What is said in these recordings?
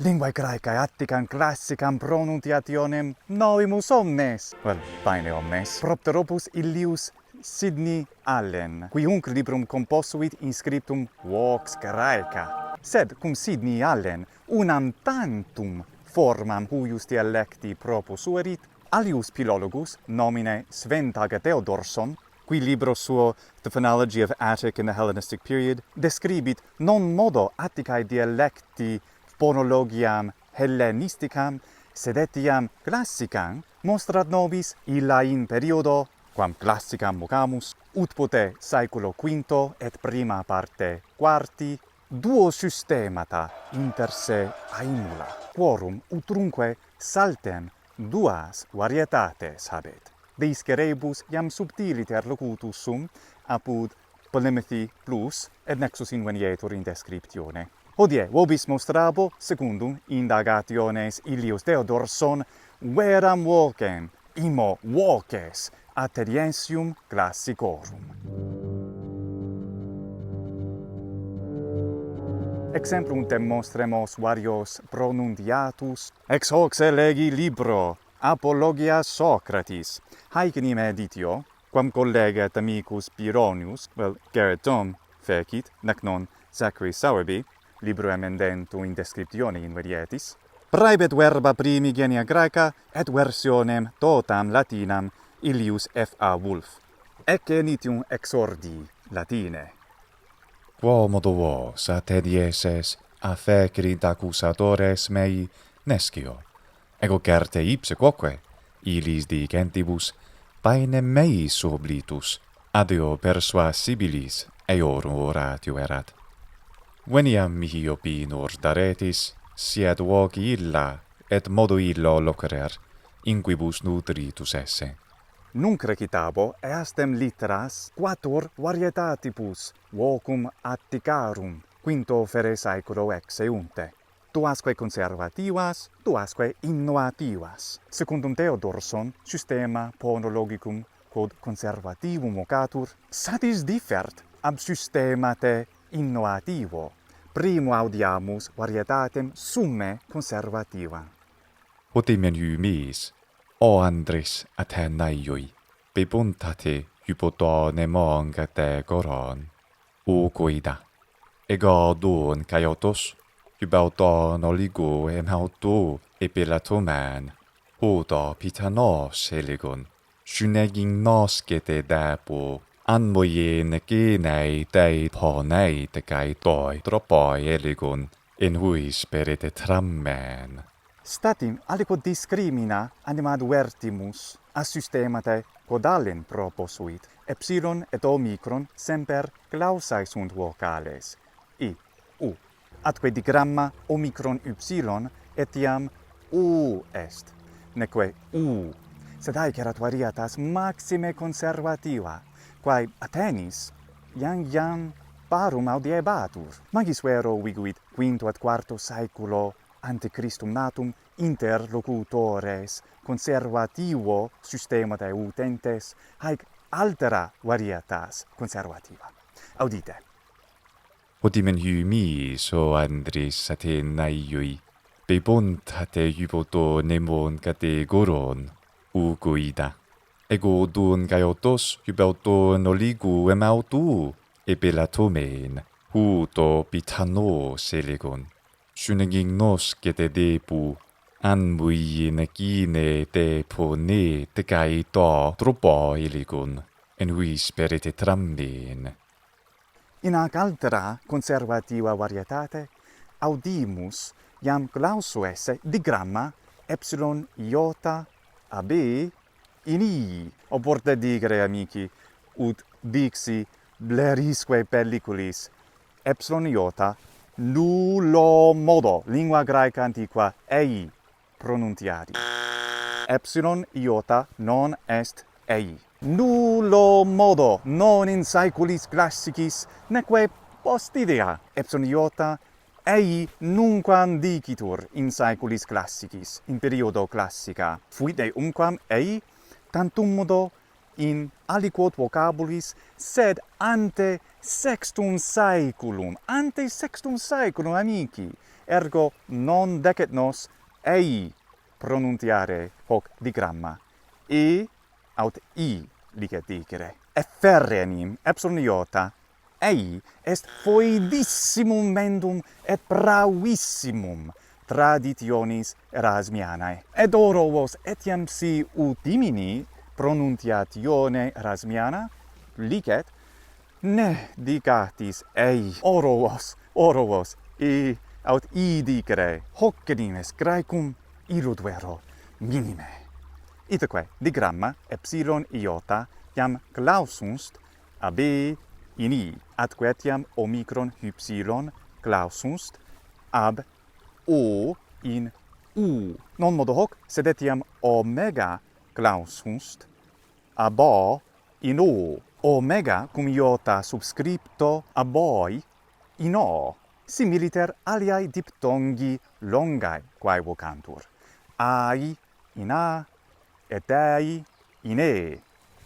Linguae Graecae Atticam classicam pronunciationem novimus omnes. Bene omnes. Propteropus illius Sidney Allen, qui hunc librum composuit in scriptum Vox Graeca. Sed cum Sidney Allen unam tantum formam huius dialecti proposuerit, alius philologus, nomine Sven Tage Theodorsson, qui libro suo The Phonology of Attic in the Hellenistic Period describit non modo Atticae dialecti phonologiam Hellenisticam sed etiam classicam monstrat nobis illa in periodo quam classicam vocamus ut pote saeculo quinto et prima parte quarti duo systemata inter se aemula quorum utrunque saltem duas varietates habet. Deiscerebus iam subtiliter locutus sum apud Polemethi plus et nexus invenietur in descriptione. Hodie vobis mostrabo secundum indagationes Illius Theodorsson veram vocem imo voces Ateniensium classicorum. Exemplum demonstremos varios pronunciatus ex hoc se legi libro Apologia Socratis, haec in editio, quam collegat amicus Bironius, Gerrit Dom fecit, nec non Zachary Sowerby, libro emendentum in descriptione invedietis, praebet verba primigenia Graeca et versionem totam Latinam Illius F.A. Wolf. Ecce initium exordi Latine. Quomodo vos Atenienses affecerit accusatores mei nescio, ego certe ipse quoque, illis dicentibus, paenem meis oblitus, adeo persuasibilis eorum oratio erat. Veniam mihi opinor daretis, siet voci illa, et modo illo loquerer, inquibus nutritus esse. Nunc recitabo eastem litteras quator varietatibus vocum Atticarum quinto fere saeculo exeunte. Duasque conservativas, duasque innovativas. Secundum Theodorsson, systema phonologicum quod conservativum vocatur, satis differt ab systemate innovativo. Primo audiamus varietatem summe conservativa. Otimen hymis, o Andris Athenaioi, bebuntate hypotonemon categoron, ucoida, ego duon caiotos, hybauton oligo emauto epilatoman, odo pitanos eligon, synegin noskete dapo, anmojen genei dei ponei de gaitoi tropoi eligon, in huis perite trammen. Statim aliquod discrimina animad vertimus a systemate quodalem proposuit. Epsilon et omicron semper clausae sunt vocales. I, U. Atque digramma omicron ypsilon etiam U est. Neque U. Sed haec erat varietas maxime conservativa, quae Athenis iam parum audiebatur. Magis vero viguit quinto et quarto saeculo ante Christum natum interlocutores conservativo systematae utentes, haec altera varietas conservativa. Audite. Otimen hymis, o Andris Athenaioi, bebuntate hypotonemon categoron, ucoida. Ego duon gaiotos hypauton oligo emautu, epilatomen, huto pitanos eligon. Synegin noskete depu, anmuien gine depone te gaito tropo eligon, en huis perite trammen. In hac altera conservativa varietate audimus iam clauso esse digramma epsilon iota ab in I. Oporte digere, amici, ut dixi blerisque pelliculis epsilon iota nullo modo lingua graeca antiqua ei pronunciari. Epsilon iota non est ei. Nullo modo non in saeculis classicis neque post idea. Epsilon iota ei nunquam dicitur in saeculis classicis, in periodo classica. Fuit unquam ei tantum modo in aliquot vocabulis, sed ante sextum saeculum, amici, ergo non decet nos ei pronuntiare hoc digramma, aut I licet dicere. Efferre enim, epsilon iota, ei est foedissimum mendum et bravissimum traditionis Erasmianae. Et oro vos etiam si udimini pronuntiatione Erasmiana, licet, ne dicatis ei oro vos, aut I dicere, hoc edimes Graecum illuduero minime. Itaque digramma epsilon iota iam clausunst ab in I, atque etiam omicron hypsilon clausunst ab O in U. Non modo hoc, sed etiam omega clausunst ab O in O. Omega cum iota subscripto ab Oi in O. Similiter aliae diptongi longae quae vocantur. Ai in A, et ei in E.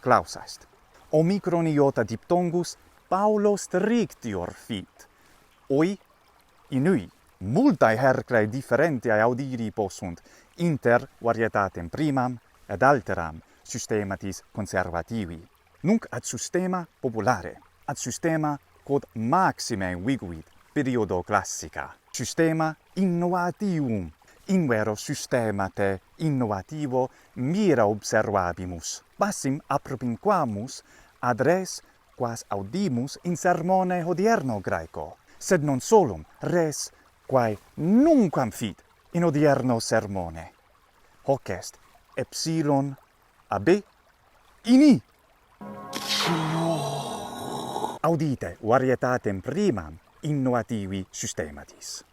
Clausa est. Omicron iota diptongus Paulo strictior fit. Oi in Ui. Multae hercrae differentiae audiri possunt inter varietatem primam et alteram systematis conservativi. Nunc ad systema populare, ad systema quod maxime viguit periodo classica. Systema innovativum. In vero systema te innovativo mira observabimus. Passim appropinquamus ad res quas audimus in sermone hodierno Graeco, sed non solum res quae nunquam fit in odierno sermone. Hoc est epsilon ab in I. Audite varietatem primam innovativi systematis.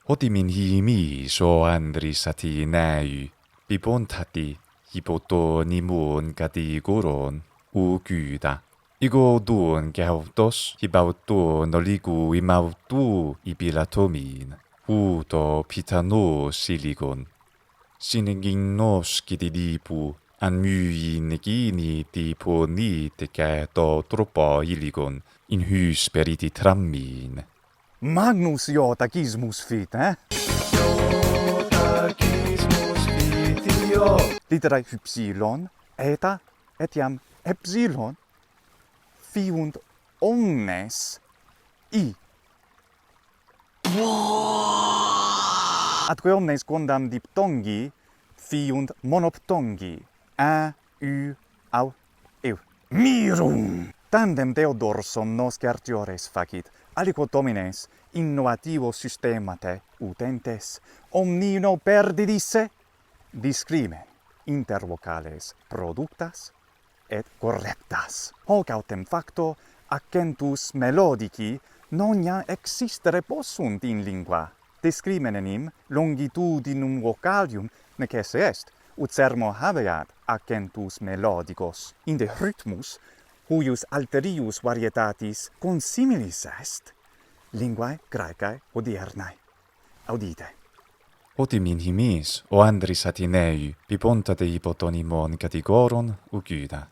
Odimin himis o andris Athenai, bibontati hypotonimun categoron ugyda. Igo duon gautos hibauto noligu imautu ibilatomin, uto pitano siligon. Sinegin nos kididipu an myin gini diponi tecato tropo iligon in hys periti trammin. Magnus iotacismus fit, Iotacismus fit io. Literae hypsilon, eta, etiam epsilon, fiunt omnes I. Atque omnes quondam diptongi fiunt monoptongi, U, au, eu. Mirum! Tandem Theodorson nos certiores facit, aliquot homines innovativo systemate utentes, omnino perdidisse, discrimen intervocales productas et correctas. Hoc autem facto accentus melodici non ja existere possunt in lingua. Discrimen enim longitudinum vocalium necesse est, ut sermo habeat accentus melodicos. Inde rhythmus, huius alterius varietatis consimilis est, linguae Graecae odiernae. Audite. Odimin himis o andris Athenai, bibontate hypotonimon categoron ugyda.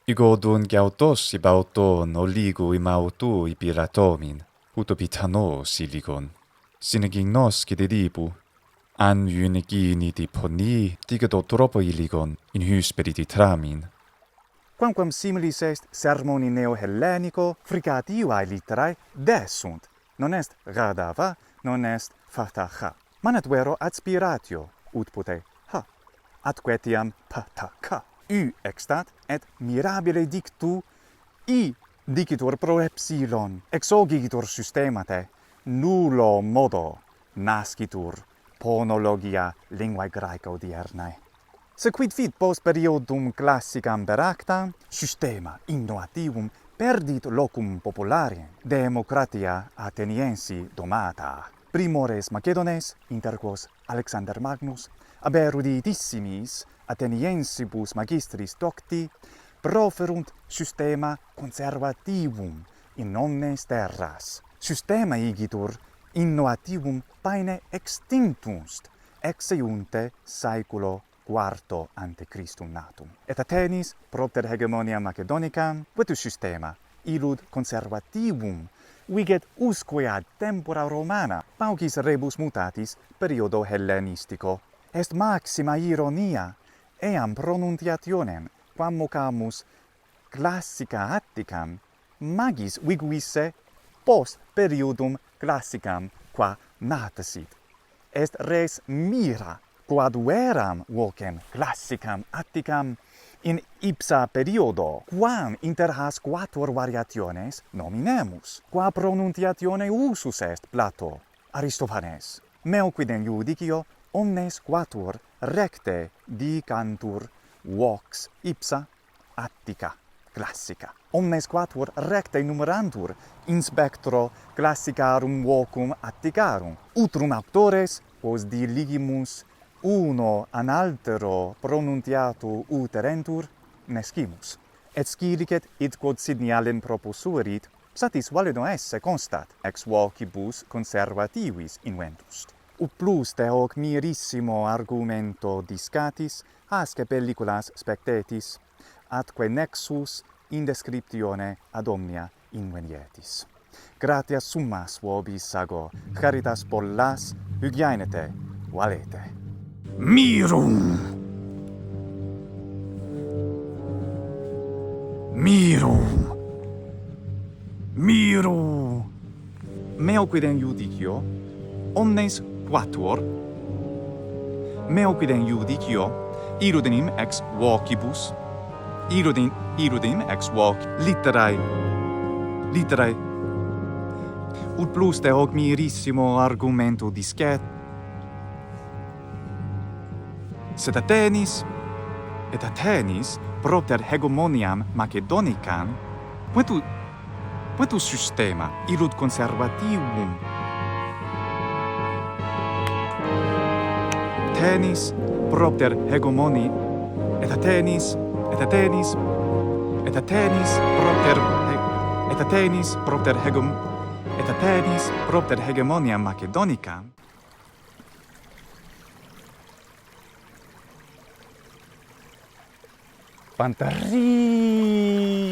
Igo dun gautos ibauton oligu imautu ibiratomin, utopitano siligon. Sinegin nos cidedibu, an unigini diponi digedo tropo iligon in hys periti tramin. Quamquam similis est sermoni neo-hellenico, fricativae literae desunt. Non est radava, non est fataha. Manet vero adspiratio, ut pute ha. Atque etiam pataka. Extat, et mirabile dictu, I dicitur pro epsilon. Exogitur systemate, nullo modo nascitur ponologia linguae Graeca odiernae. Sequid fit post periodum classicam per acta, systema innovativum perdit locum popularem, democratia Atheniensi domata. Primores Macedones, inter quos Alexander Magnus, ab eruditissimis Atheniensibus magistris docti, proferunt systema conservativum in omnes terras. Systema igitur innovativum paene extinctunst, ex eiunte saeculo quarto ante Christum natum. Et Athenis propter hegemoniam Macedonicam vetus systema illud conservativum viget usque ad tempora Romana paucis rebus mutatis periodo Hellenistico. Est maxima ironia eam pronuntiationem quam mocamus classica Atticam magis viguisse post periodum classicam qua natasit. Est res mira quod veram vocem classicam Atticam in ipsa periodo, quam inter has quator variationes nominemus, qua pronuntiatione usus est Plato, Aristophanes. Meo quidem iudicio omnes quator recte dicantur vox ipsa Attica classica. Omnes quator recte numerantur in spectro classicarum vocum Atticarum. Utrum auctores, quos diligimus uno an altero pronuntiato uterentur, nescimus. Et scilicet id quod Sidney Allen proposuerit, satis valido esse constat, ex vocibus conservativis inventus. Ut plus de hoc mirissimo argumento discatis, asque pelliculas spectetis, atque nexus in descriptione ad omnia invenietis. Gratias summas vobis sago, caritas pollas, hygienete, valete. Mirum! Mirum! Miru! Meo quidem iudicio, omnes quatuor, meo quidem iudicio, irudenim ex vocibus, irudim ex voc literae, ut plus de hoc mirissimo argumento discet, sed Athenis propter hegemoniam Macedonicam, ventus systema illud conservativum. Athenis propter hegemoni, et Athenis propter hegemoniam Macedonicam. Pantari!